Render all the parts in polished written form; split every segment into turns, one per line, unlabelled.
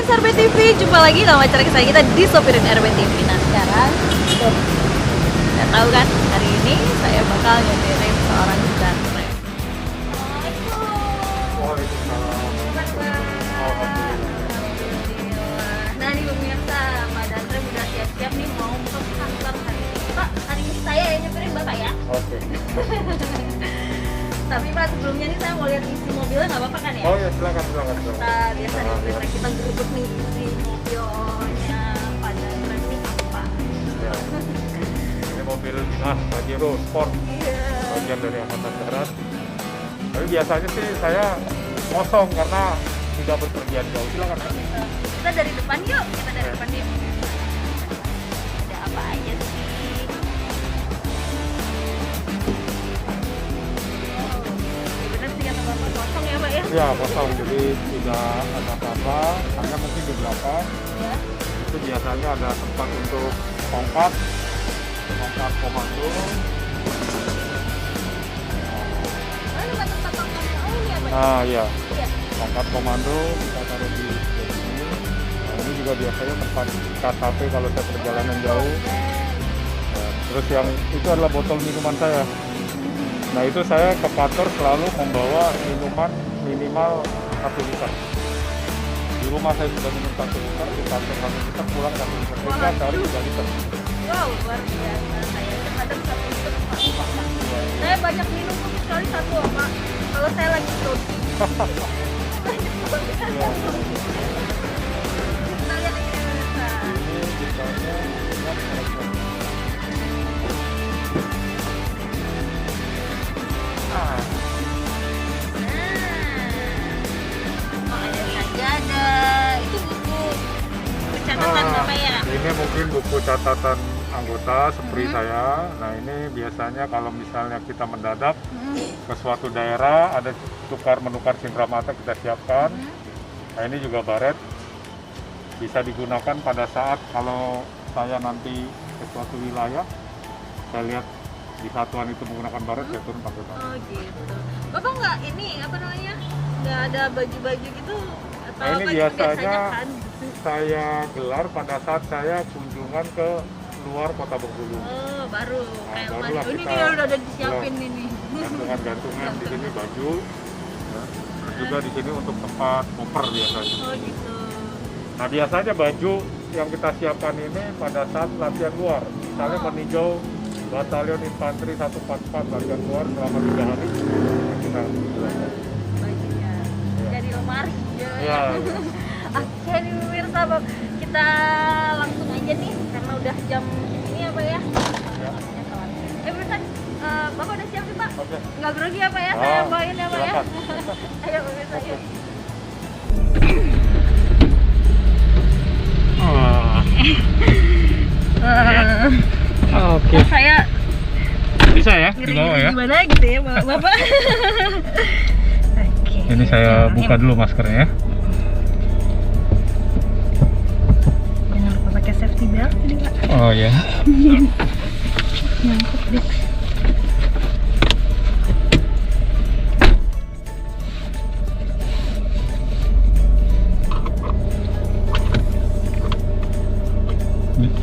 Sopirin RB TV, jumpa lagi dalam acara kesayangan kita di Sopirin RB TV. Nah sekarang, nggak tahu kan, hari ini saya bakal nyetirin seorang ganteng. Nah nih pemirsa, Pak Danrem udah siap-siap nih mau ke kantor hari ini. Pak, hari ini saya yang nyetirin Bapak ya.
Oke.
Tapi Pak, sebelumnya nih saya mau lihat isi mobilnya, nggak apa-apa kan ya?
Oh ya, silakan.
Kita biasa nih, kita gerbek nih isi mobilnya Pak Danrem ini apa?
Ya. Ini mobil dinas Pajero Sport,
Iya.
bagian dari Angkatan Darat. Tapi biasanya sih saya kosong karena tidak berpergian jauh. Silakan.
Kita dari depan yuk, kita dari depan yuk. Ada apa aja sih? Bener sih kata Bapak, kosong ya Pak ya?
Ya, kosong. Jadi tidak ada apa-apa. Hanya mungkin di belakang
Ya.
itu biasanya ada tempat untuk tongkat komando.
Mana tempat tongkatnya? Oh ini apa?
Nah, ya.
Iya.
Tongkat komando kita taruh di sini. Nah, ini juga biasanya tempat KTP kalau saya perjalanan jauh. Nah, terus yang itu adalah botol minuman saya. Nah, itu saya ke kantor selalu membawa minuman minimal 1 liter. Di rumah saya sudah minum 1 liter, di kantor 1 liter, pulang 1 liter. Sehingga sehari 3 liter.
Wow, luar biasa. Saya kadang satu liter Pak. Saya banyak minum sekali satu Pak. Kalau saya lagi stroke.
Ya.
Kita lihat ini pemirsa.
Ini misalnya
Nah, oh ada sajadah. Itu buku pencatatan Bapak ya?
Ini mungkin buku catatan anggota seperti saya. Nah, ini biasanya kalau misalnya kita mendadak ke suatu daerah, ada tukar menukar cindera mata kita siapkan. Nah, ini juga baret bisa digunakan pada saat kalau saya nanti ke suatu wilayah, saya lihat di satuan itu menggunakan baret, saya turun pakai baret.
Oh gitu. Bapak nggak ini apa namanya? Nggak ada baju-baju gitu atau
Nah, ini
apa
biasanya
kan?
saya gelar pada saat saya kunjungan ke luar kota Bengkulu.
Oh baru kayak
barulah
kemarin. Ini
kita-
dia udah disiapin ini.
Gantungan di sini baju, ya. Terus juga di sini untuk tempat koper biasanya.
Oh gitu.
Nah, biasanya baju yang kita siapkan ini pada saat latihan luar, misalnya meninjau Batalion Infanteri 144 latihan luar selama 3 hari, kita
Bajunya jadi lemari.
ya.
Oke nih pemirsa, kita langsung aja nih karena udah jam ini apa ya?
Ya.
Pemirsa, Bapak udah siap nih Pak?
Oke.
Nggak grogi ya Pak ya? Saya
Oh,
bawain ya Pak ya?
silakan.
Ayo pemirsa yuk.
Oke.
Saya
Bisa ya di bawah ya.
gimana gitu ya Bapak? Oke.
Ini saya buka dulu maskernya ya.
Jangan lupa pakai safety belt ini Pak.
Oh ya.
Nyangkut deh.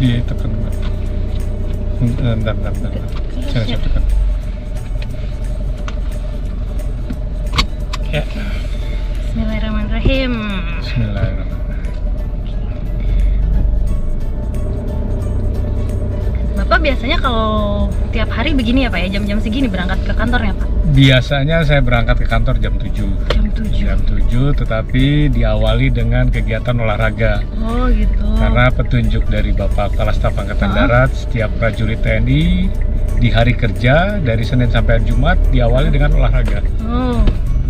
Dia tekan. Bentar. Saya tekan. Ya.
Bismillahirrahmanirrahim.
Bismillahirrahmanirrahim.
Bapak biasanya kalau tiap hari begini ya Pak ya, jam-jam segini berangkat ke kantornya Pak?
Biasanya saya berangkat ke kantor jam 7.
Jam 7.
Jam 7, tetapi diawali dengan kegiatan olahraga.
Oh gitu.
Karena petunjuk dari Bapak Kepala Staf Angkatan Darat, setiap prajurit TNI di hari kerja dari Senin sampai Jumat diawali dengan olahraga.
Oh.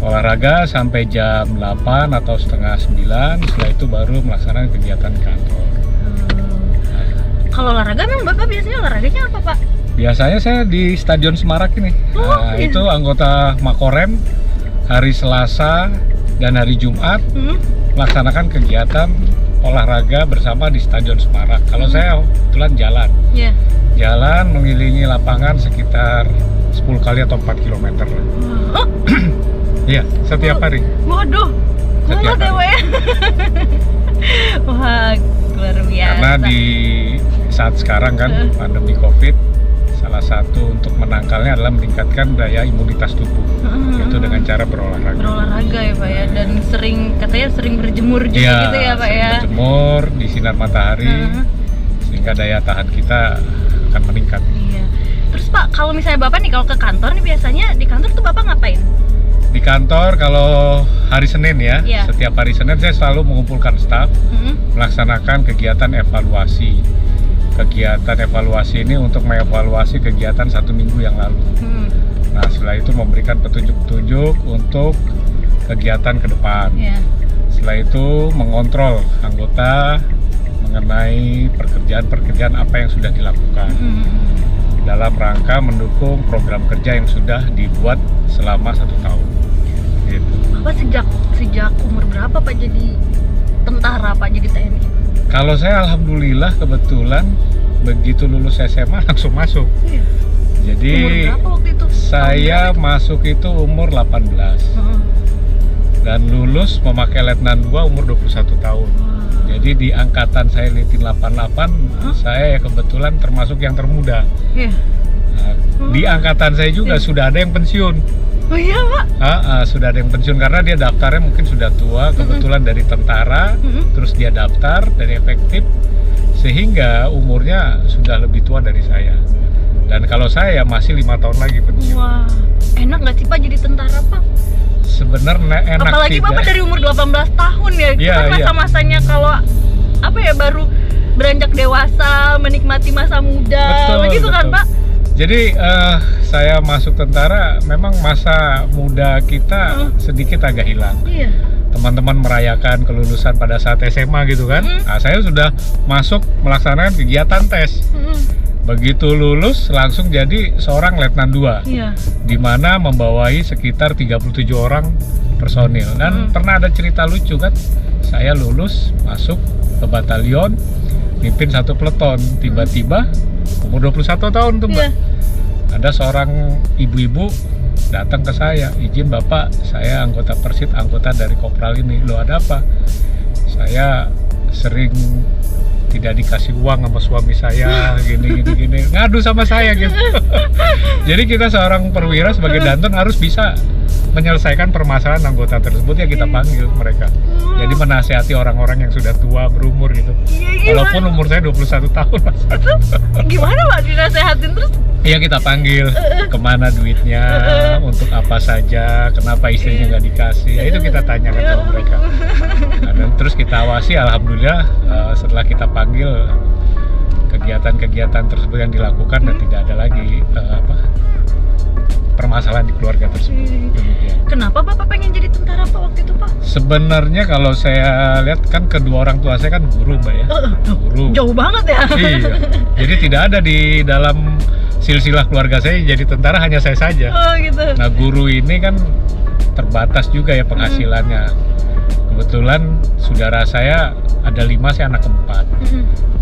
Olahraga sampai jam 8 atau setengah 9, setelah itu baru melaksanakan kegiatan kantor.
Kalau olahraga memang Bapak biasanya olahraganya apa Pak?
Biasanya saya di Stadion Semarak ini.
Oh,
Nah,
iya.
itu anggota Makorem hari Selasa dan hari Jumat melaksanakan kegiatan olahraga bersama di Stadion Semarak. Kalau saya kebetulan jalan.
Iya.
Jalan mengelilingi lapangan sekitar 10 kali atau 4 km.
Oh,
Iya, setiap hari.
waduh.
Setiap
Kuat ya
hari.
Pak ya?
Karena di saat sekarang kan pandemi COVID, salah satu untuk menangkalnya adalah meningkatkan daya imunitas tubuh, yaitu dengan cara berolahraga.
Berolahraga ya Pak ya, dan katanya sering berjemur juga gitu ya Pak ya.
Berjemur di sinar matahari, sehingga daya tahan kita akan meningkat.
Iya. Terus Pak, kalau misalnya Bapak nih kalau ke kantor nih, biasanya di kantor tuh Bapak ngapain?
Di kantor kalau hari Senin ya, setiap hari Senin saya selalu mengumpulkan staf, melaksanakan kegiatan evaluasi. Kegiatan evaluasi ini untuk mengevaluasi kegiatan 1 minggu yang lalu. Nah, setelah itu memberikan petunjuk-petunjuk untuk kegiatan ke depan. Setelah itu mengontrol anggota mengenai pekerjaan-pekerjaan apa yang sudah dilakukan dalam rangka mendukung program kerja yang sudah dibuat selama 1 tahun. Gitu.
Bapak sejak umur berapa Pak jadi tentara, Pak jadi TNI?
Kalau saya alhamdulillah kebetulan begitu lulus SMA langsung masuk. Jadi
umur berapa waktu itu?
Saya masuk itu umur 18. Dan lulus memakai letnan 2 umur 21 tahun. Jadi di angkatan saya Litin 88, saya kebetulan termasuk yang termuda. Nah, di angkatan saya juga sudah ada yang pensiun.
Oh iya Pak?
Sudah ada yang pensiun karena dia daftarnya mungkin sudah tua, kebetulan dari tentara, terus dia daftar dari efektif, sehingga umurnya sudah lebih tua dari saya. Dan kalau saya masih 5 tahun lagi pensiun.
Wah, enak nggak sih Pak jadi tentara Pak?
Sebenarnya enak.
Apalagi
tidak.
Bapak dari umur 18 tahun ya, itu kan masa-masanya kalau apa ya, baru beranjak dewasa, menikmati masa muda, begitu kan Pak?
Jadi saya masuk tentara, memang masa muda kita sedikit agak hilang. Teman-teman merayakan kelulusan pada saat SMA gitu kan. Nah, saya sudah masuk melaksanakan kegiatan tes. Begitu lulus langsung jadi seorang letnan 2. Di mana membawai sekitar 37 orang personil. Dan pernah ada cerita lucu kan. Saya lulus masuk ke batalion, mimpin 1 peleton, tiba-tiba umur 21 tahun tuh Mbak. Ada seorang ibu-ibu datang ke saya, izin Bapak, saya anggota Persit, anggota dari Kopral ini. Loh, ada apa? Saya sering tidak dikasih uang sama suami saya, gini, ngadu sama saya gitu. Jadi kita seorang perwira sebagai danton harus bisa menyelesaikan permasalahan anggota tersebut, ya kita panggil mereka. Jadi menasihati orang-orang yang sudah tua berumur gitu. Walaupun umur saya 21 tahun.
Gimana Pak dinasehatin terus?
Iya, kita panggil kemana duitnya, untuk apa saja, kenapa istrinya nggak dikasih, ya itu kita tanyakan sama mereka. Nah, dan terus kita awasi, alhamdulillah setelah kita panggil kegiatan-kegiatan tersebut yang dilakukan dan tidak ada lagi permasalahan di keluarga tersebut. Demikian.
Kenapa Bapak pengen jadi tentara Pak waktu itu Pak?
Sebenarnya kalau saya lihat kan kedua orang tua saya kan guru Mbak ya. Guru.
Jauh banget ya.
Iya. Jadi tidak ada di dalam silsilah keluarga saya jadi tentara, hanya saya saja.
Oh gitu.
Nah, guru ini kan terbatas juga ya penghasilannya. Kebetulan saudara saya ada 5, saya anak keempat.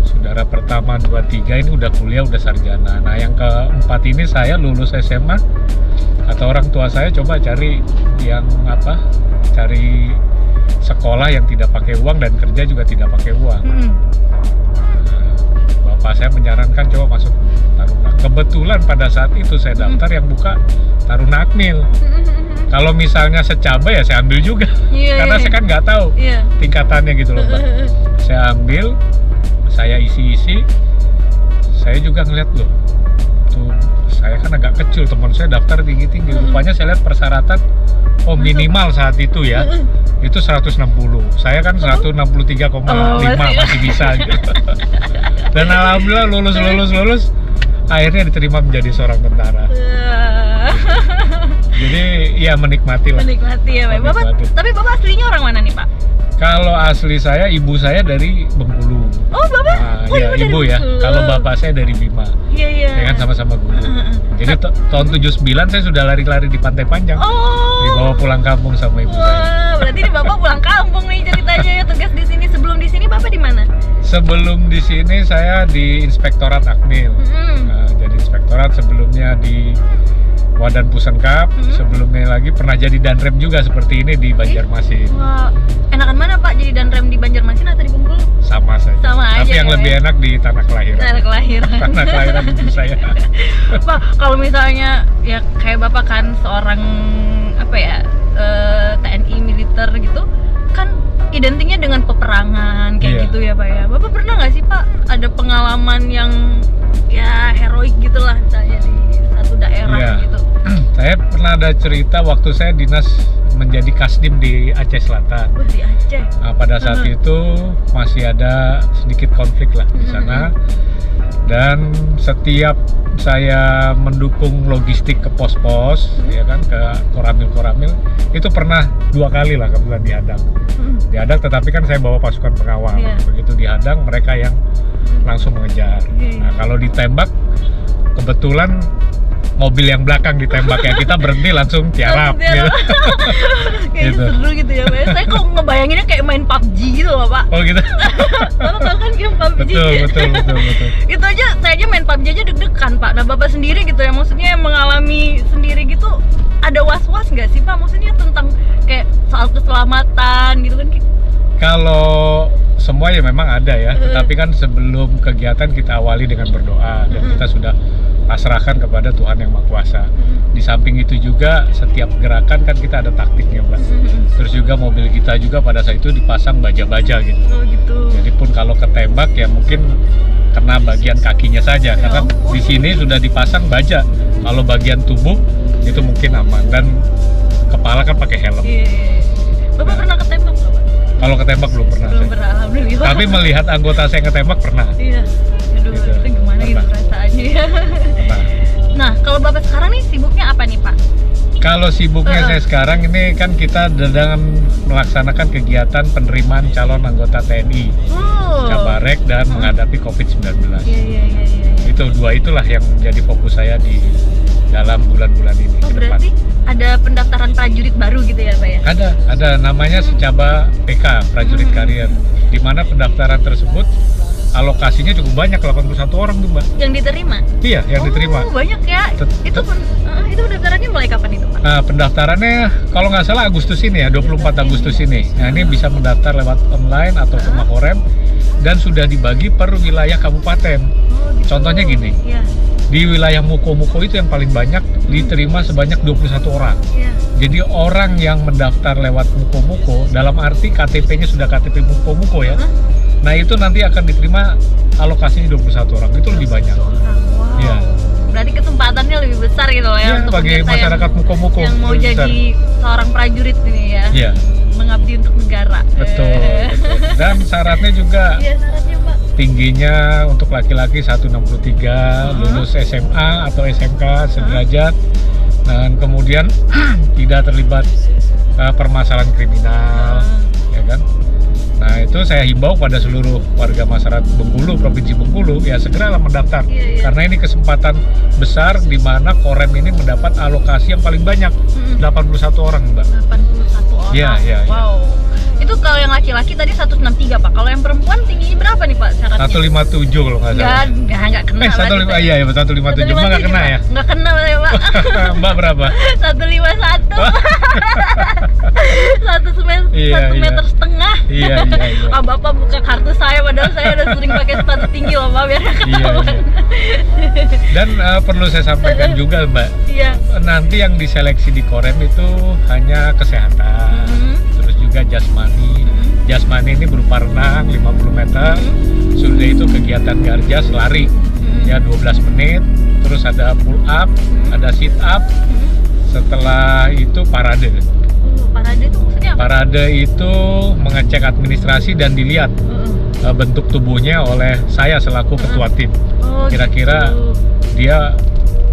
Saudara pertama 2, 3 ini udah kuliah, udah sarjana. Nah, yang keempat ini saya lulus SMA. Kata orang tua saya, coba cari yang cari sekolah yang tidak pakai uang dan kerja juga tidak pakai uang. Bapak saya menyarankan coba masuk Taruna. Kebetulan pada saat itu saya daftar yang buka Taruna Akmil. Kalau misalnya secaba ya saya ambil juga, karena saya kan nggak tahu tingkatannya gitu loh Mbak. Saya ambil, saya isi-isi, saya juga ngeliat loh, tuh saya kan agak kecil, teman saya daftar tinggi-tinggi. Rupanya saya lihat persyaratan, minimal saat itu ya, itu 160. Saya kan 163,5 masih bisa gitu. Dan alhamdulillah lulus, akhirnya diterima menjadi seorang tentara. Jadi ya menikmati lah.
Menikmati ya Pak. Tapi Bapak aslinya orang mana nih Pak?
Kalau asli saya, ibu saya dari Bengkulu.
Oh Bapak?
Nah, ya ibu ya. Kalau bapak saya dari Bima.
Iya.
Ya kan sama-sama guru. Jadi tahun 79 saya sudah lari-lari di Pantai Panjang. Dibawa pulang kampung sama ibu saya.
Berarti ini Bapak pulang kampung nih ceritanya ya, tugas di sini. Sebelum di sini Bapak di mana?
Sebelum di sini saya di Inspektorat Akmil. Nah, jadi inspektorat, sebelumnya di Wadan Pusenkap, sebelumnya lagi pernah jadi danrem juga seperti ini di Banjarmasin.
Wah, enakan mana Pak, jadi danrem di Banjarmasin atau di Bengkulu?
Sama saja.
Sama aja.
Tapi yang lebih enak di tanah kelahiran.
Tanah kelahiran.
Tanah kelahiran ibu saya.
Pak, kalau misalnya ya kayak Bapak kan seorang apa ya TNI militer gitu, kan identiknya dengan peperangan kayak
Iya.
gitu ya Pak ya. Bapak pernah nggak sih Pak ada pengalaman yang ya heroik gitulah misalnya di satu daerah
Iya.
gitu?
Saya pernah ada cerita waktu saya dinas menjadi Kasdim di Aceh Selatan.
Oh, di Aceh.
Nah, pada saat itu masih ada sedikit konflik lah di sana. Dan setiap saya mendukung logistik ke pos-pos, ya kan, ke koramil-koramil, itu pernah 2 kali lah kebetulan dihadang. Dihadang, tetapi kan saya bawa pasukan pengawal.
Iya.
Begitu dihadang, mereka yang langsung mengejar. Nah, kalau ditembak, kebetulan mobil yang belakang ditembak ya, kita berhenti langsung tiarap gitu.
Kayaknya
Gitu.
seru gitu ya Pak. Saya kok ngebayanginnya kayak main PUBG gitu loh Pak.
Oh gitu.
Bapak tahu kan game PUBG?
betul.
Itu aja, saya aja main PUBG aja deg-degan Pak. Nah Bapak sendiri gitu ya, maksudnya yang mengalami sendiri gitu, ada was-was nggak sih Pak? Maksudnya tentang kayak soal keselamatan gitu kan?
Kalau semua ya memang ada ya, tetapi kan sebelum kegiatan kita awali dengan berdoa dan kita sudah pasrahkan kepada Tuhan Yang Maha Kuasa. Di samping itu juga setiap gerakan kan kita ada taktiknya Mbak. Terus juga mobil kita juga pada saat itu dipasang baja-baja gitu.
Oh gitu.
Jadi pun kalau ketembak ya mungkin kena bagian kakinya saja, karena di sini sudah dipasang baja. Kalau bagian tubuh itu mungkin aman, dan kepala kan pakai helm.
Iya. Bapak pernah ketembak nggak Pak?
Kalau ketembak belum pernah.
Belum
saya.
pernah, alhamdulillah.
Tapi melihat anggota saya ketembak pernah.
Iya. Aduh,
Gitu.
itu gimana gitu
Pernah.
perasaannya ya?
Pernah.
Nah, kalau Bapak sekarang nih sibuknya apa nih Pak?
Kalau sibuknya saya sekarang ini kan kita sedang melaksanakan kegiatan penerimaan calon anggota TNI
Oh.
Cabarek dan menghadapi COVID-19.
Iya.
Itu itulah yang menjadi fokus saya di dalam bulan-bulan ini
Oh,
ke depan.
berarti ada pendaftaran prajurit baru gitu ya Pak ya?
Ada namanya Secaba PK, prajurit karier, di mana pendaftaran tersebut alokasinya cukup banyak, 81 orang tuh Mbak.
Yang diterima?
Iya, yang diterima.
Oh, banyak ya. Itu pendaftarannya mulai kapan itu Pak?
Nah, pendaftarannya kalau nggak salah Agustus ini ya, 24 Agustus ini. Nah, ini bisa mendaftar lewat online atau ke Makorem, dan sudah dibagi per wilayah kabupaten.
Oh, gitu.
Contohnya gini,
Iya.
di wilayah Muko-Muko itu yang paling banyak diterima sebanyak 21 orang.
Iya.
Jadi orang yang mendaftar lewat Muko-Muko, dalam arti KTP-nya sudah KTP Muko-Muko ya. Nah, itu nanti akan diterima alokasinya 21 orang. Itu lebih banyak.
Wow.
Iya.
Berarti kesempatannya lebih besar gitu loh ya
Iya,
untuk
bagi
pemirsa
masyarakat Muko-Muko
yang mau
lebih
jadi seorang prajurit ini ya.
Iya.
Mengabdi untuk negara.
Betul. Dan syaratnya juga
Iya, syaratnya Pak.
tingginya untuk laki-laki 163, lulus SMA atau SMK sederajat, dan kemudian tidak terlibat permasalahan kriminal, ya kan? Nah, itu saya himbau pada seluruh warga masyarakat Bengkulu, Provinsi Bengkulu, ya segeralah mendaftar.
Iya.
Karena ini kesempatan besar di mana Korem ini mendapat alokasi yang paling banyak, 81 orang Mbak.
81 orang.
Iya.
Wow. Itu kalau yang laki-laki tadi 163 Pak. Kalau yang perempuan tingginya berapa nih Pak syaratnya?
157 kalau nggak salah.
Enggak kena.
157, iya 157, Mbak nggak kena ya?
Enggak kena ya Pak.
Mbak berapa?
151. Satu meter setengah.
Iya.
Ah, Bapak buka kartu saya, padahal saya udah sering pakai sepatu tinggi loh Pak, biar nggak ketahuan.
Dan perlu saya sampaikan juga Mbak,
Iya.
nanti yang diseleksi di Korem itu hanya kesehatan, terus juga jasmani. Jasmani ini berupa renang 50 meter, sudah itu kegiatan garjas lari ya 12 menit, terus ada pull up, ada sit up, setelah itu parade.
Parade itu maksudnya apa?
Parade itu mengecek administrasi dan dilihat bentuk tubuhnya oleh saya selaku ketua tim.
Oh,
Kira-kira
gitu.
dia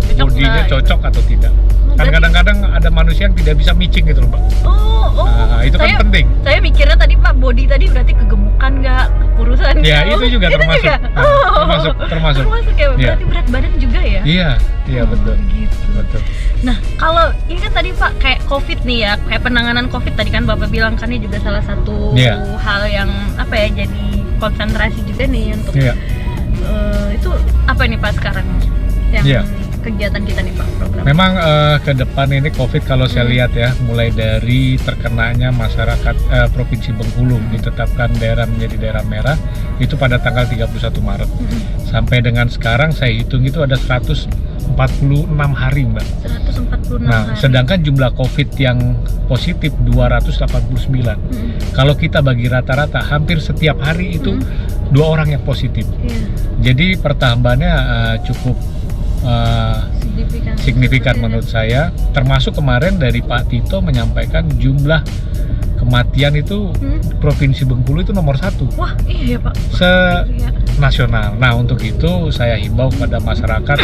Cocok
bodinya
nggak?
cocok atau tidak. Kan
berarti-
kadang-kadang ada manusia yang tidak bisa micing gitu loh Mbak.
Oh,
Nah, itu kan penting.
Saya mikirnya tadi Pak, body tadi berarti kegemukan nggak, kekurusan
Ya,
nggak?
itu juga termasuk.
Juga?
Nah, termasuk.
Termasuk ya,
Iya.
berarti berat badan juga ya?
Iya betul.
Gitu.
Betul.
Nah, kalau ini kan tadi Pak kayak COVID nih ya, kayak penanganan COVID tadi kan Bapak bilang kan ini juga salah satu
Iya.
hal yang apa ya, jadi konsentrasi juga nih untuk
Iya.
itu apa nih Pak sekarang yang
Iya.
kegiatan kita nih Pak, program?
Memang ke depan ini COVID kalau saya lihat ya, mulai dari terkenanya masyarakat Provinsi Bengkulu ditetapkan daerah menjadi daerah merah itu pada tanggal 31 Maret. Sampai dengan sekarang saya hitung itu ada 146 hari Mbak.
146
Nah,
hari.
sedangkan jumlah COVID yang positif 289. Kalau kita bagi rata-rata hampir setiap hari itu 2 orang yang positif.
Iya.
Jadi pertambahannya cukup signifikan menurut saya. Termasuk kemarin dari Pak Tito menyampaikan jumlah kematian itu Provinsi Bengkulu itu nomor 1
Wah, iya ya Pak. Iya.
nasional. Nah, untuk itu saya himbau kepada masyarakat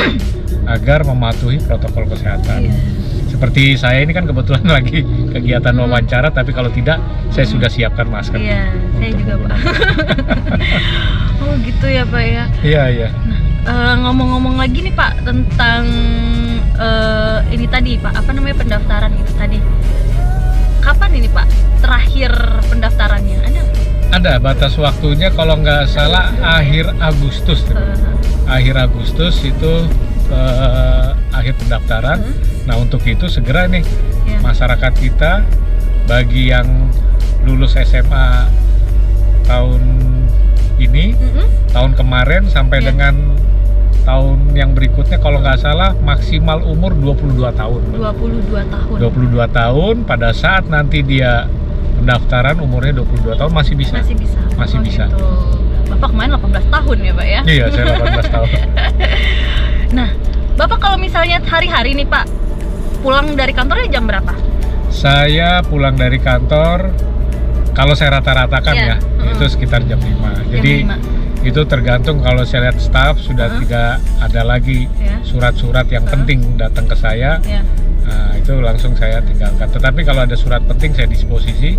agar mematuhi protokol kesehatan.
Iya.
Seperti saya ini kan kebetulan lagi kegiatan wawancara, tapi kalau tidak saya sudah siapkan masker.
Iya, saya
untuk
juga Pak. Oh gitu ya Pak ya.
Iya, iya.
Ngomong-ngomong lagi nih Pak tentang ini tadi Pak, apa namanya, pendaftaran itu tadi. Kapan ini Pak terakhir pendaftarannya? Ada nggak?
Ada batas waktunya kalau nggak salah akhir Agustus. Akhir Agustus itu akhir pendaftaran. Nah, untuk itu segera nih masyarakat kita bagi yang lulus SMA tahun ini, tahun kemarin sampai dengan tahun yang berikutnya kalau nggak salah maksimal umur 22 tahun.
22 tahun.
22 tahun pada saat nanti dia pendaftaran umurnya 22 tahun masih bisa.
Masih bisa.
Masih bisa.
Gitu. Bapak kemarin 18 tahun ya Pak ya?
Iya, saya 18 tahun.
Nah, Bapak kalau misalnya hari-hari nih Pak pulang dari kantornya jam berapa?
Saya pulang dari kantor kalau saya rata-ratakan ya, itu sekitar jam 5. Jadi itu tergantung, kalau saya lihat staff sudah tidak ada lagi surat-surat yang penting datang ke saya, nah, itu langsung saya tinggalkan. Tetapi kalau ada surat penting saya disposisi,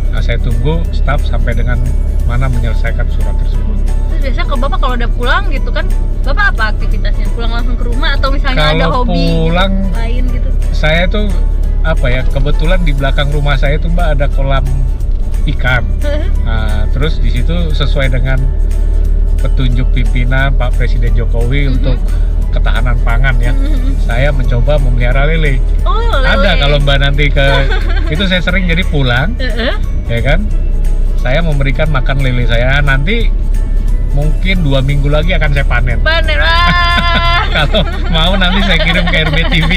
nah, saya tunggu staff sampai dengan mana menyelesaikan surat tersebut.
Terus biasanya kalau Bapak kalau udah pulang gitu kan, Bapak apa aktivitasnya? Pulang langsung ke rumah atau misalnya
kalau
ada hobi
pulang,
gitu, lain gitu?
Saya tuh apa ya, kebetulan di belakang rumah saya tuh Mbak ada kolam ikan. Nah, terus di situ sesuai dengan petunjuk pimpinan Pak Presiden Jokowi untuk ketahanan pangan ya, saya mencoba memelihara lele.
Oh, lele.
Ada kalau Mbak nanti ke itu saya sering jadi pulang, ya kan? Saya memberikan makan lele saya. Nanti mungkin 2 minggu lagi akan saya panen.
Panen, wah.
Kalau mau nanti saya kirim ke RBTV.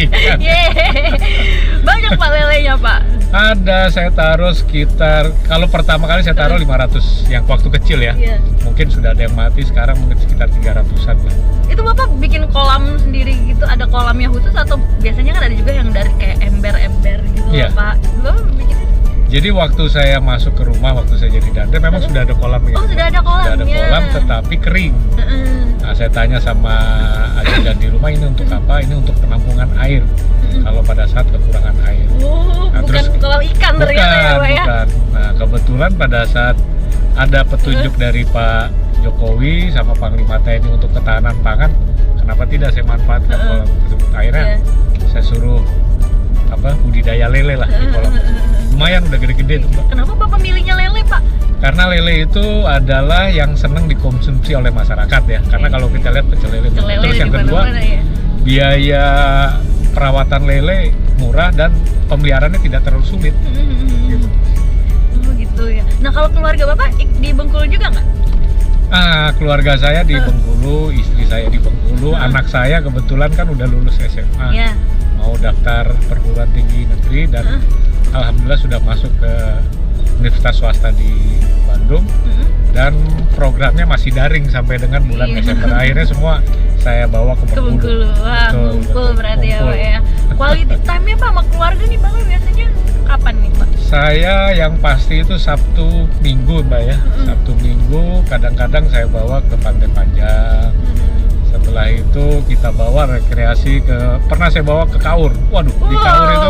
Banyak Pak lelenya Pak.
Ada, saya taruh sekitar, kalau pertama kali saya taruh 500 yang waktu kecil ya. Mungkin sudah ada yang mati, sekarang mungkin sekitar 300-an lah.
Itu Bapak bikin kolam sendiri gitu, ada kolamnya khusus atau biasanya kan ada juga yang dari kayak ember-ember gitu Pak? Bapak bikin?
Jadi waktu saya masuk ke rumah, waktu saya jadi dandan memang sudah ada kolam ya.
Oh, sudah ada kolam.
Sudah ada kolam tetapi kering. Nah, saya tanya sama ajudan di rumah, ini untuk apa? Ini untuk penampungan air. Kalau pada saat kekurangan air.
Nah, bukan terus, kolam ikan ternyata ya Pak ya? Bukan.
Nah, kebetulan pada saat ada petunjuk dari Pak Jokowi sama Panglima TNI untuk ketahanan pangan, kenapa tidak saya manfaatkan kolam tersebut? Akhirnya saya suruh budidaya lele lah di kolam. Lumayan udah gede-gede tuh Mbak.
Kenapa Bapak milihnya lele Pak?
Karena lele itu adalah yang senang dikonsumsi oleh masyarakat ya. Karena kalau kita lihat pecel lele. Terus yang kedua, biaya perawatan lele murah dan pemeliharaannya tidak terlalu sulit.
Oh gitu ya. Nah kalau keluarga Bapak di Bengkulu juga nggak?
Keluarga saya di Bengkulu, istri saya di Bengkulu, anak saya kebetulan kan udah lulus SMA, mau daftar perguruan tinggi negeri dan alhamdulillah sudah masuk ke universitas swasta di Bandung, dan programnya masih daring sampai dengan bulan Desember. Akhirnya semua saya bawa ke Bengkulu.
Wah, ngumpul berarti ya Pak ya. Quality time-nya Pak sama keluarga nih Bapak biasanya kapan nih Pak?
Saya yang pasti itu Sabtu Minggu Mbak ya. Sabtu Minggu kadang-kadang saya bawa ke Pantai Panjang. Setelah itu kita bawa rekreasi pernah saya bawa ke Kaur. Waduh, di Kaur itu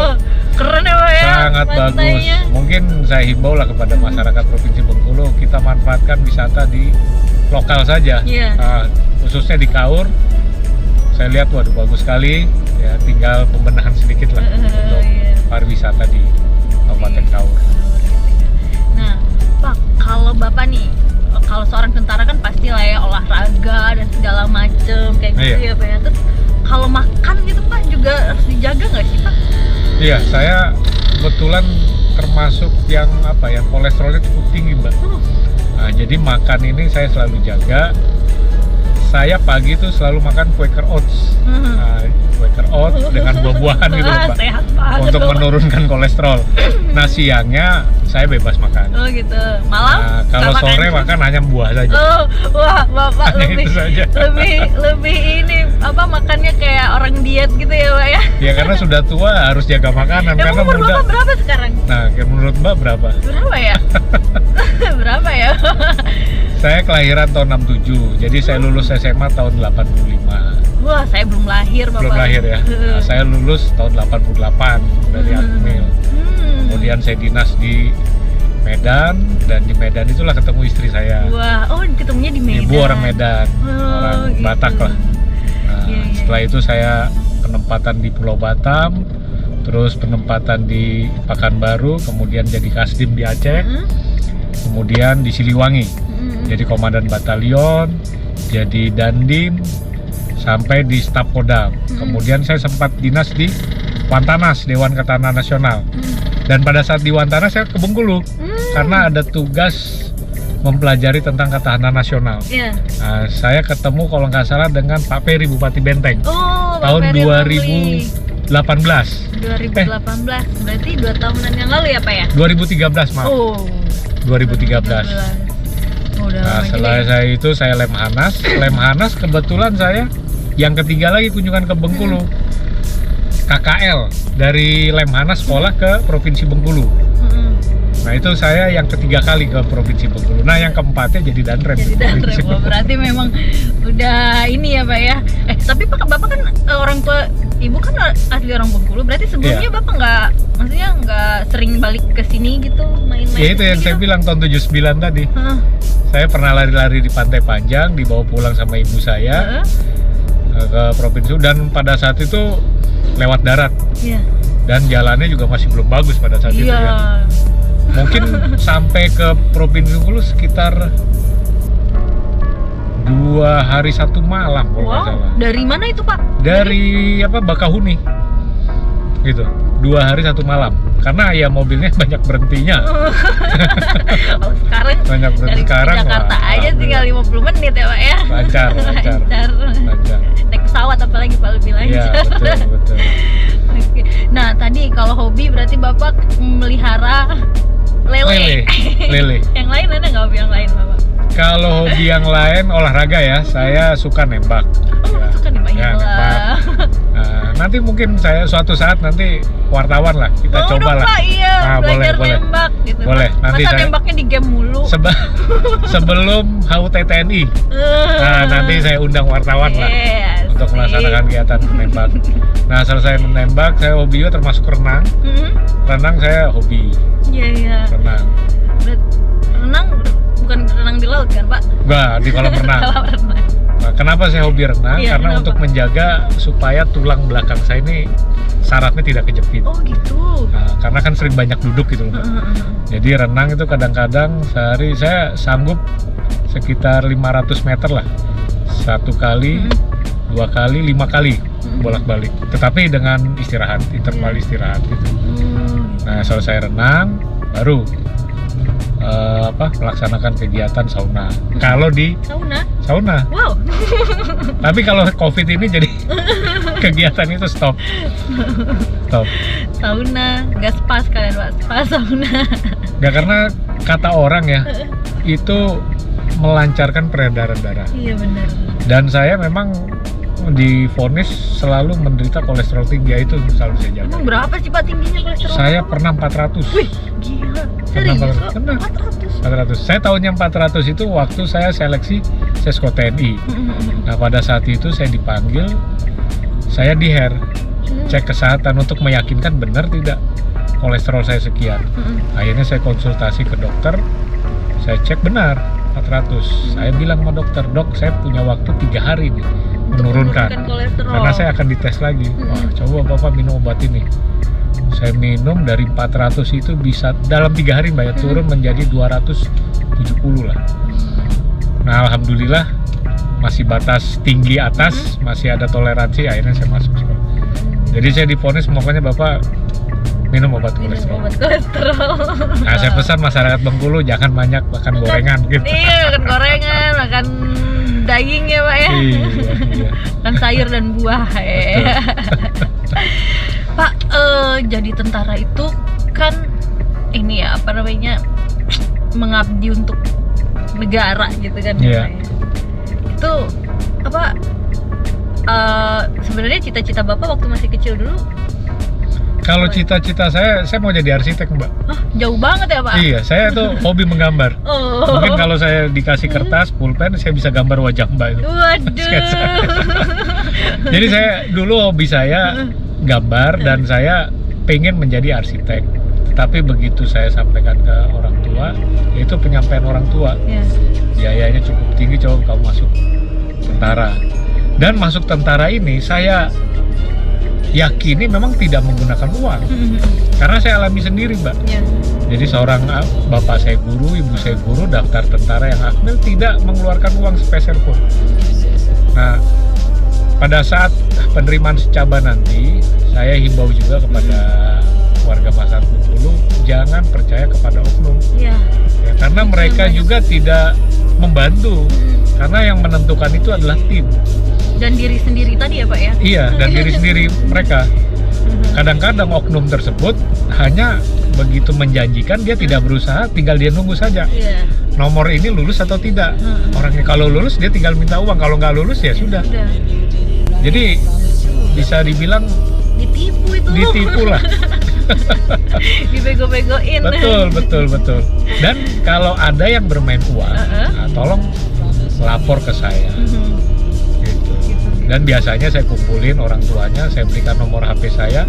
keren ya Pak ya.
Sangat bagus. Mungkin saya himbau lah kepada masyarakat Provinsi Bengkulu, kita manfaatkan wisata di lokal saja. Khususnya di Kaur. Saya lihat waduh bagus sekali. Ya tinggal pembenahan sedikit lah untuk pariwisata di Kabupaten Kaur.
Nah, Pak, kalau Bapak nih, kalau seorang tentara kan pasti lah ya olahraga dan segala macem kayak gitu ya Pak ya. Terus kalau makan gitu Pak juga harus dijaga nggak sih Pak?
Iya, saya kebetulan termasuk yang apa ya, kolesterolnya cukup tinggi Mbak. Nah, jadi makan ini saya selalu jaga. Saya pagi tuh selalu makan Quaker Oats. Nah, Quaker Oats dengan buah-buahan gitu loh, Mbak.
Sehat banget
Untuk
tuh.
menurunkan kolesterol. Nah, siangnya saya bebas makan.
Oh gitu. Malam?
Nah, kalau
nggak
sore makan hanya buah saja.
Oh, wah Bapak
Hanya
lebih
itu saja.
lebih ini apa makannya kayak orang diet gitu ya Pak ya?
Ya karena sudah tua harus jaga makanan karena
Emang umur
muda.
Bapak berapa sekarang?
Nah, menurut Mbak berapa?
Berapa ya? Berapa ya?
Saya kelahiran tahun 67, jadi saya lulus SMA tahun 85.
Wah, saya belum lahir Bapak.
Belum lahir ya. Nah, saya lulus tahun 88 dari Akmil. Kemudian saya dinas di Medan, dan di Medan itulah ketemu istri saya.
Wah, oh ketemunya di Medan.
Ibu orang Medan,
Oh,
orang
gitu.
Batak lah. Nah,
Iya, iya.
setelah itu saya penempatan di Pulau Batam, terus penempatan di Pekanbaru, kemudian jadi Kasdim di Aceh, kemudian di Siliwangi, jadi komandan batalion, jadi dandim, sampai di staf Kodam. Kemudian saya sempat dinas di Wantanas, Dewan Ketahanan Nasional. Dan pada saat di Wantanas saya ke Bengkulu karena ada tugas mempelajari tentang ketahanan nasional.
Iya.
Nah, saya ketemu kalau nggak salah dengan Pak Peri, Bupati Benteng,
Oh,
tahun
Pak Ferry
2018.
2018. Berarti 2 tahunan yang lalu ya Pak ya?
2013 maaf.
Oh.
2013.
Oh, udah
Nah,
lama
setelah
juga ya.
saya itu saya Lemhanas. Lemhanas kebetulan saya yang ketiga lagi kunjungan ke Bengkulu. KKL dari Lemhanas sekolah ke Provinsi Bengkulu. Nah, itu saya yang ketiga kali ke Provinsi Bengkulu. Nah, yang keempatnya jadi danrem.
Jadi
di Provinsi
danrem. Wah, berarti memang udah ini ya Pak ya. Tapi Pak, Bapak kan orang tua Ibu kan asli orang Bengkulu. Berarti sebelumnya
Iya.
Bapak maksudnya nggak sering balik ke sini gitu main-main?
Ya itu yang
kesini
saya
gitu?
bilang tahun 79 tadi.
Hah?
Saya pernah lari-lari di Pantai Panjang, dibawa pulang sama ibu saya ke Provinsi, dan pada saat itu lewat darat.
Iya.
Dan jalannya juga masih belum bagus pada saat itu
Iya.
ya. Mungkin sampai ke Provinsi Bengkulu sekitar 2 hari 1 malam kalau nggak
Wow.
salah.
Dari mana itu Pak?
Dari Bakahuni gitu. 2 hari 1 malam karena ya mobilnya banyak berhentinya.
Oh, sekarang
Banyak berhenti
dari
sekarang.
Jakarta
wah,
aja tinggal 50 menit ya Pak ya.
Lancar. Lancar.
Naik pesawat apalagi Pak lebih lancar.
Iya, betul.
Oke. Nah, tadi kalau hobi berarti Bapak melihara lele.
Lele.
Yang lain ada nggak hobi yang lain Bapak?
Kalau hobi yang lain olahraga ya, saya suka nembak.
Oh,
Ya.
suka nih Pak.
Ya,
Gila.
nembak. Nah, nanti mungkin saya suatu saat nanti wartawan lah, kita
Mau
coba
dong,
lah.
Pak, iya,
Nah,
belajar
boleh.
nembak gitu.
Boleh, nanti
Masa
saya-
nembaknya di game mulu?
Sebelum HUT TNI. Nah, nanti saya undang wartawan lah untuk melaksanakan kegiatan menembak. Nah, selesai menembak, saya hobi juga termasuk renang. Renang saya hobi,
Iya.
renang.
Renang bukan renang di laut kan Pak?
Enggak, di kolam renang.
Kalau renang.
Nah, kenapa saya hobi renang?
Iya,
Karena
kenapa?
untuk menjaga supaya tulang belakang saya ini sarafnya tidak kejepit.
Oh gitu.
Nah, karena kan sering banyak duduk gitu loh, Mbak. Jadi renang itu kadang-kadang sehari saya sanggup sekitar 500 meter lah. 1 kali, 2 kali, 5 kali bolak-balik. Tetapi dengan istirahat, interval istirahat gitu. Nah, selesai renang baru melaksanakan kegiatan sauna. Kalau di sauna.
Wow.
Tapi kalau COVID ini jadi kegiatan itu stop.
Sauna, nggak spa sekalian Pak, spa sauna.
Nggak, karena kata orang ya itu melancarkan peredaran darah.
Iya benar.
Dan saya memang divonis selalu menderita kolesterol tinggi, itu selalu saya jaga.
Emang berapa sih Pak tingginya kolesterol?
Saya pernah 400.
Wih, gila.
Pernah
Serius?
400. Pernah.
400.
400. Saya tahunya 400 itu waktu saya seleksi Sesko TNI. Nah, pada saat itu saya dipanggil, saya di-hair, cek kesehatan untuk meyakinkan benar tidak kolesterol saya sekian. Akhirnya saya konsultasi ke dokter, saya cek benar 400. Saya bilang sama dokter, "Dok, saya punya waktu 3 hari nih menurunkan.
kolesterol.
Karena saya akan dites lagi. Wah, coba Bapak minum obat ini." Saya minum dari 400 itu bisa dalam 3 hari Mbak ya, turun menjadi 270 lah. Nah, alhamdulillah masih batas tinggi atas, masih ada toleransi, akhirnya saya masuk sekolah. Jadi saya divonis pokoknya Bapak minum obat kolesterol.
Obat kolesterol.
Nah, saya pesan masyarakat Bengkulu jangan banyak makan gorengan gitu.
Iya, makan gorengan, makan daging ya Pak ya.
Iya.
Makan sayur dan buah ya. Pak, jadi tentara itu kan ini ya apa namanya, mengabdi untuk negara gitu kan.
Iya.
Itu apa sebenarnya cita-cita Bapak waktu masih kecil dulu?
Kalau cita-cita saya mau jadi arsitek, Mbak.
Hah, jauh banget ya Pak?
Iya, saya tuh hobi menggambar.
Oh.
Mungkin kalau saya dikasih kertas, pulpen, saya bisa gambar wajah Mbak itu.
Waduh.
Jadi saya dulu hobi saya gambar dan saya pengen menjadi arsitek. Tapi begitu saya sampaikan ke orang tua, yaitu penyampaian orang tua,
Ya.
biayanya cukup tinggi, coba kamu masuk tentara. Dan masuk tentara ini saya yakini memang tidak menggunakan uang, karena saya alami sendiri, Mbak.
Ya.
Jadi seorang bapak saya guru, ibu saya guru, daftar tentara yang akmil tidak mengeluarkan uang sepeser pun. Nah, pada saat penerimaan secaba nanti, saya himbau juga kepada warga masyarakat Bengkulu jangan percaya kepada oknum,
Ya.
ya, karena mereka juga tidak membantu, karena yang menentukan itu adalah tim.
Dan diri sendiri tadi ya Pak ya?
Iya, dan diri sendiri mereka. Kadang-kadang oknum tersebut hanya begitu menjanjikan, dia tidak berusaha, tinggal dia nunggu saja.
Iya.
Nomor ini lulus atau tidak. Orangnya kalau lulus dia tinggal minta uang, kalau nggak lulus ya sudah.
Udah.
Jadi bisa dibilang
Ditipu itu.
ditipu lah.
Dibego-begoin.
Betul. Dan kalau ada yang bermain uang, nah, tolong lapor ke saya. Gitu. Dan biasanya saya kumpulin orang tuanya, saya berikan nomor HP saya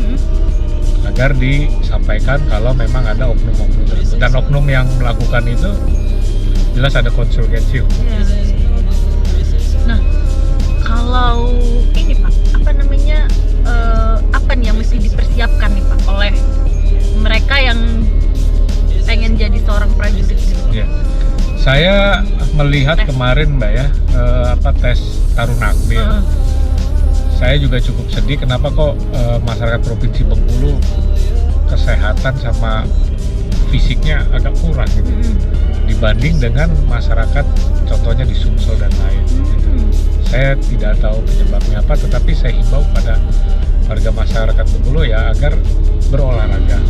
agar disampaikan kalau memang ada oknum-oknum tersebut. Dan oknum yang melakukan itu jelas ada konsekuensi hukum.
Ya. Nah, kalau ini Pak, apa namanya, apa nih yang mesti dipersiapkan nih Pak oleh mereka yang pengen jadi seorang prajurit gitu?
Ya. Saya melihat kemarin Mbak ya, tes Taruna Akmil. Saya juga cukup sedih kenapa kok masyarakat Provinsi Bengkulu kesehatan sama fisiknya agak kurang gitu, dibanding dengan masyarakat contohnya di Sumsel dan lain gitu. Saya tidak tahu penyebabnya apa, tetapi saya himbau pada warga masyarakat Bengkulu ya agar berolahraga,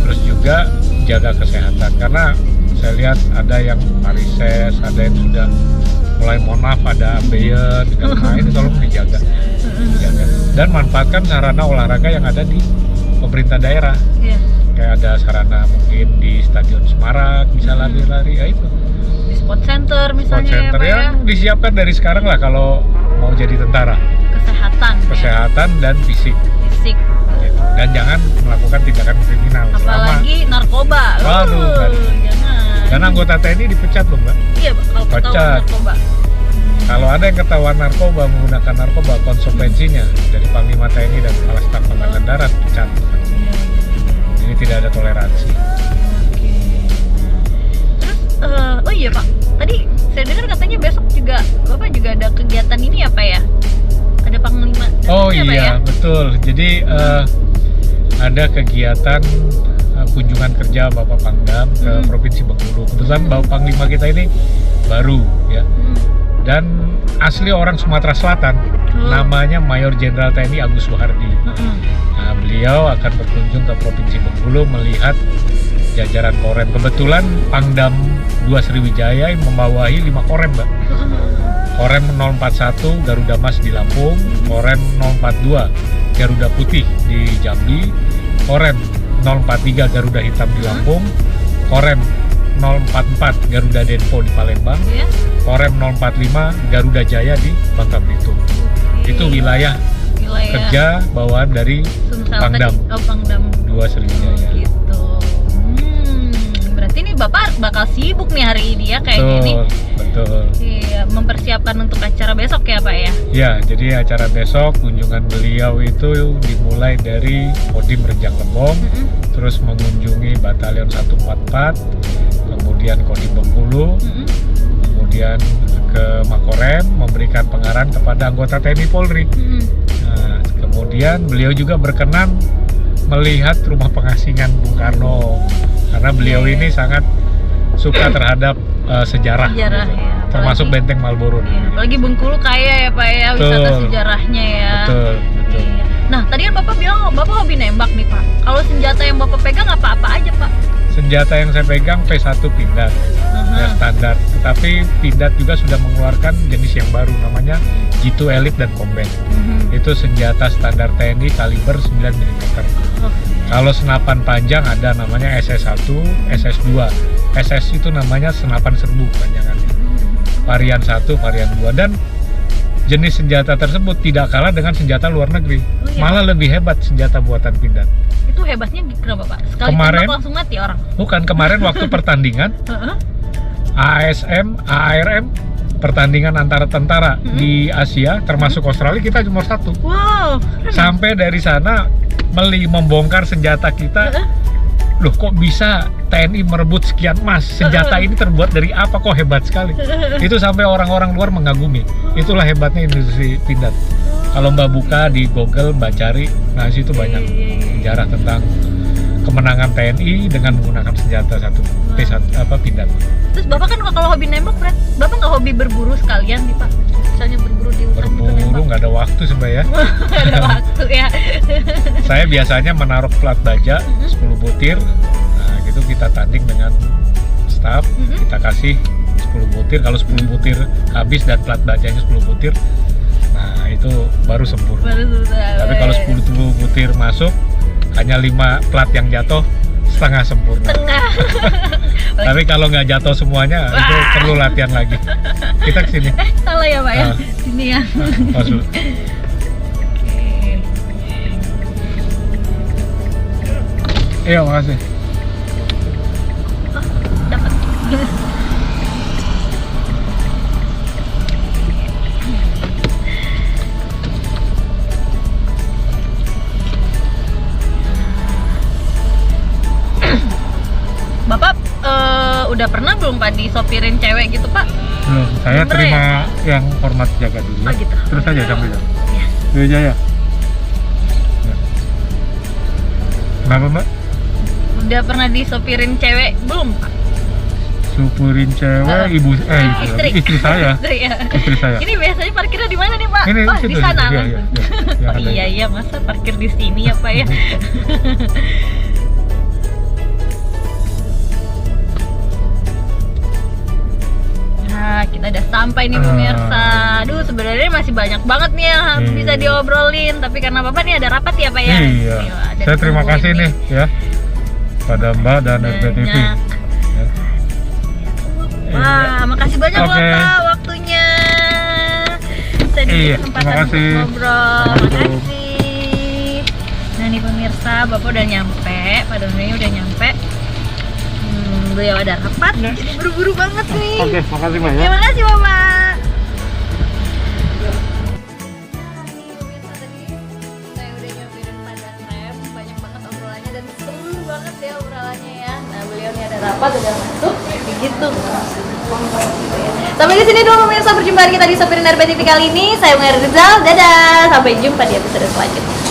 terus juga jaga kesehatan, karena saya lihat ada yang varises, ada yang sudah mulai mohon maaf ada ambeien, nah ini tolong dijaga. Dan manfaatkan sarana olahraga yang ada di pemerintah daerah.
Iya.
Kayak ada sarana mungkin di Stadion Semarak bisa lari-lari, ya itu.
Di sport center misalnya.
Sport center
ya, Pak,
yang disiapkan dari sekarang lah kalau mau jadi tentara. Kesehatan dan fisik.
Fisik.
Gitu. Dan jangan melakukan tindakan kriminal.
Apalagi narkoba.
Waduh,
jangan.
Dan anggota TNI dipecat loh Mbak.
Iya Pak, kalau ketahuan
Pecat.
narkoba.
Kalau ada yang ketahuan narkoba, menggunakan narkoba, konsekuensinya dari Panglima TNI dan Kepala Staf Angkatan Darat pecat. Ini tidak ada toleransi.
Oke. Terus, oh iya Pak, tadi saya dengar katanya besok juga Bapak juga ada kegiatan ini ya Pak ya? Ada Panglima.
Oh
ya, Pak,
iya,
ya?
betul. Jadi ada kegiatan kunjungan kerja Bapak Pangdam ke Provinsi Bengkulu. Kebetulan Bapak Panglima kita ini baru ya. Dan asli orang Sumatera Selatan, namanya Mayor Jenderal TNI Agus Suhardi. Nah, beliau akan berkunjung ke Provinsi Bengkulu melihat jajaran korem. Kebetulan Pangdam 2 Sriwijaya yang membawahi 5 korem, Mbak. Korem 041 Garuda Mas di Lampung, Korem 042 Garuda Putih di Jambi, Korem 043 Garuda Hitam di Lampung, Korem 044 Garuda Denpo di Palembang, Korem 045 Garuda Jaya di Bangka Belitung. Itu wilayah kerja bawaan dari Pangdam.
Pangdam
2 Sriwijaya.
Gitu. Berarti ini Bapak bakal sibuk nih hari ini ya kayak gini.
Betul.
Iya, mempersiapkan untuk acara besok ya Pak ya?
Ya, jadi acara besok kunjungan beliau itu dimulai dari Kodim Renjang Lembong, terus mengunjungi Batalion 144, kemudian Kodim Bengkulu, kemudian ke Mako Korem memberikan pengarahan kepada anggota TNI Polri. Nah, kemudian beliau juga berkenan melihat rumah pengasingan Bung Karno karena beliau ini sangat suka terhadap sejarah gitu.
Ya,
Termasuk Benteng Marlboro.
Ya, apalagi Bengkulu kaya ya Pak ya, wisata sejarahnya ya.
Betul.
Iya. Nah tadi kan Bapak bilang Bapak hobi nembak nih Pak. Kalau senjata yang Bapak pegang apa-apa aja Pak?
Senjata yang saya pegang P1 Pindad, ya standar. Tetapi Pindad juga sudah mengeluarkan jenis yang baru namanya G2 Elite dan Combat. Itu senjata standar TNI kaliber 9 mm. Kalau senapan panjang ada namanya SS1, SS2. SS itu namanya senapan serbu panjangannya. Varian 1, varian 2, dan jenis senjata tersebut tidak kalah dengan senjata luar negeri. Malah lebih hebat senjata buatan Pindad.
Itu hebatnya kenapa Pak? Sekali tembak langsung mati orang? Bukan,
kemarin waktu pertandingan ASM, ARM, pertandingan antara tentara di Asia, termasuk Australia, kita nomor 1.
Wow.
Sampai dari sana membongkar senjata kita. Loh kok bisa TNI merebut sekian emas? Senjata ini terbuat dari apa? Kok hebat sekali? Itu sampai orang-orang luar mengagumi. Itulah hebatnya industri Pindad. Kalau Mbak buka di Google, Mbak cari, nah situ banyak sejarah tentang kemenangan TNI dengan menggunakan senjata Pindad.
Terus Bapak kan kalau hobi nembak, Bapak nggak hobi berburu sekalian nih Pak? Misalnya berburu di hutan gitu nembak?
Berburu nggak ada waktu sebenarnya.
Nggak ada waktu ya.
Saya biasanya menaruh plat baja 10 butir, nah gitu kita tanding dengan staf, kita kasih 10 butir, kalau 10 butir habis dan plat bajanya 10 butir, nah itu baru sempurna. Tapi kalau 10 butir masuk, hanya 5 plat yang jatuh, setengah sempurna. Tapi kalau nggak jatuh semuanya, itu perlu latihan lagi. Kita kesini.
Salah ya Pak ya? Sini ya.
Masuk. Iya, makasih.
Dapat. Bapak udah pernah belum Pak disopirin cewek gitu Pak?
Belum, saya
Bener
terima yang hormat jaga dulu.
Oh gitu.
Terus aja sambil jalan.
Ya.
Dulu aja ya. Kenapa Mbak?
Udah pernah disopirin cewek belum Pak?
Supirin cewek istri saya. Istri saya.
Ini biasanya parkirnya di mana nih Pak?
Ini
di sana.
Iya,
Masa parkir di sini ya Pak ya? Nah, kita udah sampai nih pemirsa. Aduh, sebenarnya masih banyak banget nih yang bisa diobrolin, tapi karena Bapak nih ada rapat ya Pak ya?
Iya. Saya terima kasih nih ya pada Mbak dan SBTV.
Wah, makasih banyak Bapak waktunya. Saya kesempatan untuk ngobrol. Makasih. Nah nih pemirsa, Bapak udah nyampe, Pak Doni udah nyampe. Beliau ada rapat, jadi buru-buru banget nih.
Oke, makasih Mbak ya.
Terima kasih Bapak. Saya udah nyobain Pandan Rem, banyak banget obrolannya dan seru banget ya obrolannya ya. Nah beliau nih ada rapat udah masuk, begitu. Sampai di sini dulu pemirsa perjumpaan kita di Sopirin RB TV kali ini. Saya Unger Rizal, dadah. Sampai jumpa di episode selanjutnya.